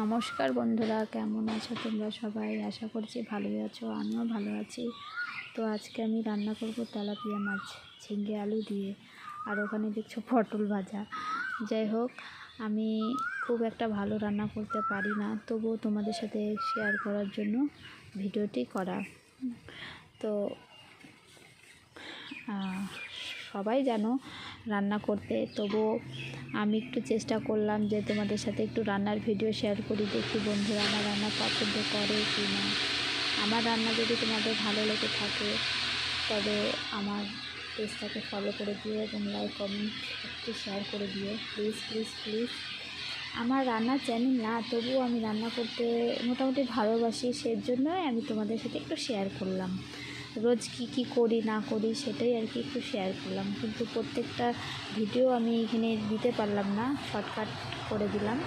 নমস্কার বন্ধুরা, কেমন আছো তোমরা সবাই? আশা করছি ভালোই আছো, আমিও ভালো আছি। তো আজকে আমি রান্না করব তেলাপিয়া মাছ ঝিঙে আলু দিয়ে, আর ওখানে দেখছো পটল ভাজা। যাই হোক, আমি খুব একটা ভালো রান্না করতে পারি না, তবুও তোমাদের সাথে শেয়ার করার জন্য ভিডিওটি করা। তো সবাই জানো রান্না করতে, তবুও আমি একটু চেষ্টা করলাম যে তোমাদের সাথে একটু রান্নার ভিডিও শেয়ার করি, দেখি বন্ধুরা আমার রান্না পছন্দ করে কি না। আমার রান্না যদি তোমাদের ভালো লেগে থাকে তবে আমার পেজটাকে ফলো করে দিও এবং লাইক কমেন্ট একটু শেয়ার করে দিও প্লিজ প্লিজ প্লিজ। আমার রান্নার চ্যানেল না, তবুও আমি রান্না করতে মোটামুটি ভালোবাসি, সেজন্যই আমি তোমাদের সাথে একটু শেয়ার করলাম। রোজ কি করি না করি সেটাই আর কি একটু শেয়ার করলাম, কিন্তু প্রত্যেকটা ভিডিও আমি এখানে দিতে পারলাম না, শর্টকাট করে দিলাম।